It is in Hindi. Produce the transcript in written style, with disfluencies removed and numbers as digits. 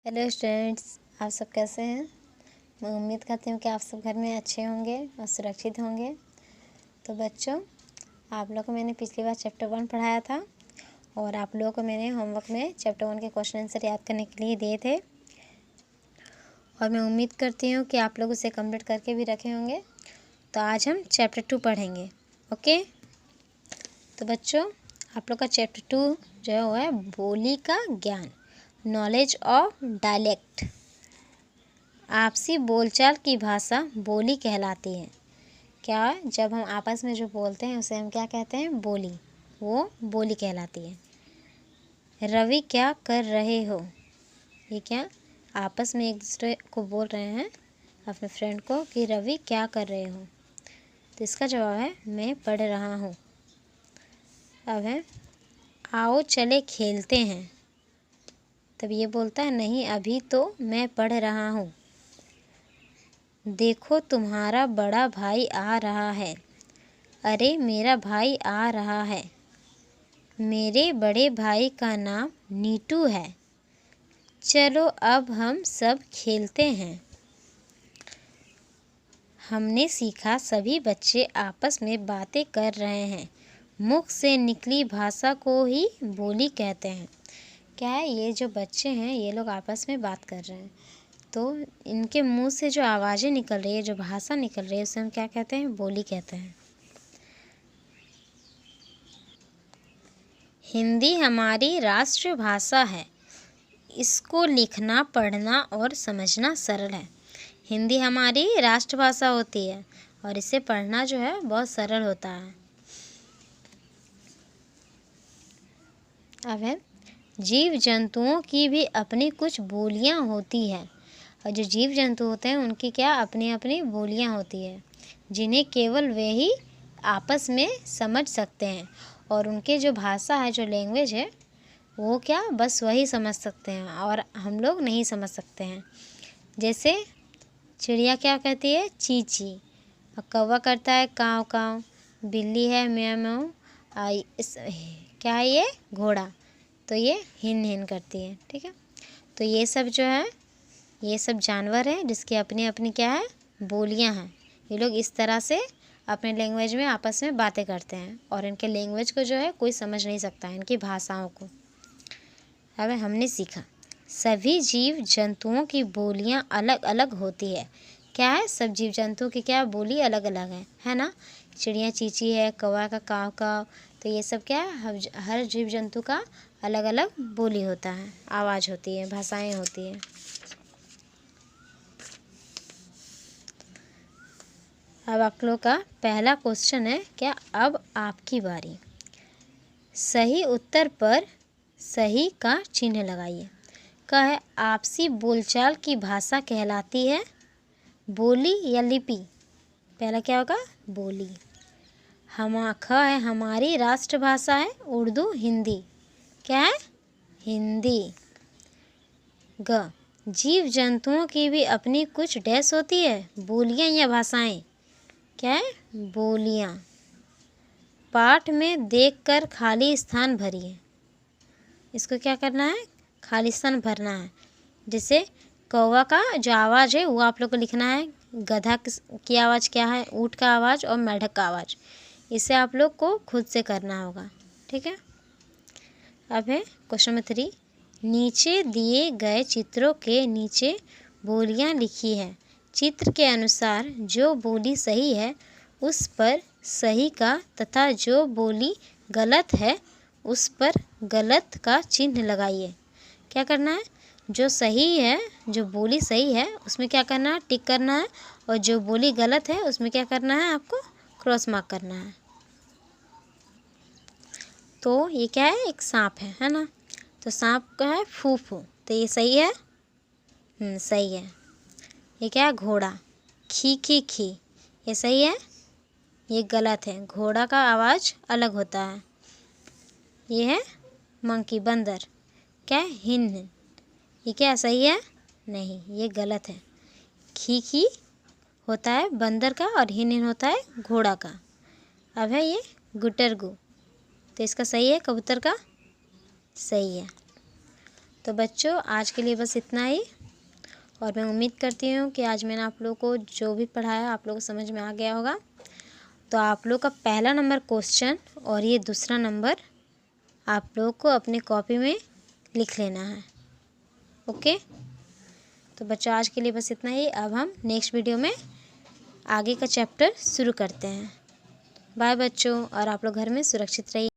हेलो स्टूडेंट्स, आप सब कैसे हैं। मैं उम्मीद करती हूँ कि आप सब घर में अच्छे होंगे और सुरक्षित होंगे। तो बच्चों, आप लोगों को मैंने पिछली बार चैप्टर 1 पढ़ाया था और आप लोगों को मैंने होमवर्क में चैप्टर 1 के क्वेश्चन आंसर याद करने के लिए दिए थे और मैं उम्मीद करती हूँ कि आप लोग उसे कंप्लीट करके भी रखे होंगे। तो आज हम चैप्टर 2 पढ़ेंगे। ओके, तो बच्चों, आप लोग का चैप्टर 2 जो है वो है बोली का ज्ञान, नॉलेज ऑफ डायलेक्ट। आपसी बोलचाल की भाषा बोली कहलाती है। क्या, जब हम आपस में जो बोलते हैं उसे हम क्या कहते हैं? बोली। वो बोली कहलाती है। रवि क्या कर रहे हो? ये क्या आपस में एक दूसरे को बोल रहे हैं अपने फ्रेंड को कि रवि क्या कर रहे हो? तो इसका जवाब है मैं पढ़ रहा हूँ। अब है आओ चले खेलते हैं। तब ये बोलता है नहीं, अभी तो मैं पढ़ रहा हूँ। देखो तुम्हारा बड़ा भाई आ रहा है। अरे मेरा भाई आ रहा है। मेरे बड़े भाई का नाम नीटू है। चलो अब हम सब खेलते हैं। हमने सीखा सभी बच्चे आपस में बातें कर रहे हैं। मुख से निकली भाषा को ही बोली कहते हैं। क्या है, ये जो बच्चे हैं ये लोग आपस में बात कर रहे हैं, तो इनके मुंह से जो आवाज़ें निकल रही है, जो भाषा निकल रही है, उसे हम क्या कहते हैं? बोली कहते हैं। हिंदी हमारी राष्ट्रभाषा है। इसको लिखना, पढ़ना और समझना सरल है। हिंदी हमारी राष्ट्रभाषा होती है और इसे पढ़ना जो है बहुत सरल होता है। अब है जीव जंतुओं की भी अपनी कुछ बोलियां होती है और जो जीव जंतु होते हैं उनकी क्या अपनी अपनी बोलियां होती है, जिन्हें केवल वे ही आपस में समझ सकते हैं और उनके जो भाषा है, जो लैंग्वेज है, वो क्या बस वही समझ सकते हैं और हम लोग नहीं समझ सकते हैं। जैसे चिड़िया क्या कहती है? ची ची, और कौवा करता है काव काव, बिल्ली है म्याऊ म्याऊ, क्या है ये? घोड़ा, तो ये हिन हिन करती है। ठीक है, तो ये सब जो है ये सब जानवर हैं जिसकी अपनी अपनी क्या है? बोलियां हैं। ये लोग इस तरह से अपने लैंग्वेज में आपस में बातें करते हैं और इनके लैंग्वेज को जो है कोई समझ नहीं सकता, इनकी भाषाओं को। अब हमने सीखा सभी जीव जंतुओं की बोलियां अलग अलग होती है। क्या है? सब जीव जंतुओं की क्या बोली अलग अलग है ना? चिड़िया चींची है, कौवा का काव काव, तो ये सब क्या है? हर जीव जंतु का अलग अलग बोली होता है, आवाज़ होती है, भाषाएं होती है। अब आप लोग का पहला क्वेश्चन है, क्या अब आपकी बारी। सही उत्तर पर सही का चिन्ह लगाइए। क्या है? आपसी बोलचाल की भाषा कहलाती है बोली या लिपि? पहला क्या होगा? बोली। ख है हमारी राष्ट्रभाषा है उर्दू हिंदी। क्या है? हिंदी। ग जीव जंतुओं की भी अपनी कुछ डैश होती है, बोलियां या भाषाएं। क्या है? बोलियां। पाठ में देखकर खाली स्थान भरिए। इसको क्या करना है? खाली स्थान भरना है। जैसे कौवा का जो आवाज़ है वो आप लोग को लिखना है। गधा की आवाज़ क्या है? ऊँट का आवाज़ और मेंढक का आवाज़। इसे आप लोग को खुद से करना होगा। ठीक है, अब है क्वेश्चन नंबर 3। नीचे दिए गए चित्रों के नीचे बोलियां लिखी है। चित्र के अनुसार जो बोली सही है उस पर सही का तथा जो बोली गलत है उस पर गलत का चिन्ह लगाइए। क्या करना है? जो सही है, जो बोली सही है उसमें क्या करना है? टिक करना है, और जो बोली गलत है उसमें क्या करना है? आपको क्रॉस मार्क करना है। तो ये क्या है? एक सांप है ना? तो सांप का है फूफू, तो ये सही है? सही है। ये क्या है? घोड़ा, खी खी खी, ये सही है? ये गलत है, घोड़ा का आवाज़ अलग होता है। ये है मंकी, बंदर, क्या है? हिन हिन, ये क्या सही है? नहीं, ये गलत है। खी खी होता है बंदर का और हिन हिन होता है घोड़ा का। अब है ये गुटरगु, तो इसका सही है कबूतर का? सही है। तो बच्चों आज के लिए बस इतना ही, और मैं उम्मीद करती हूँ कि आज मैंने आप लोगों को जो भी पढ़ाया आप लोगों को समझ में आ गया होगा। तो आप लोग का पहला नंबर क्वेश्चन और ये दूसरा नंबर आप लोगों को अपने कॉपी में लिख लेना है। ओके, तो बच्चों आज के लिए बस इतना ही। अब हम नेक्स्ट वीडियो में आगे का चैप्टर शुरू करते हैं। बाय बच्चों, और आप लोग घर में सुरक्षित रहिए।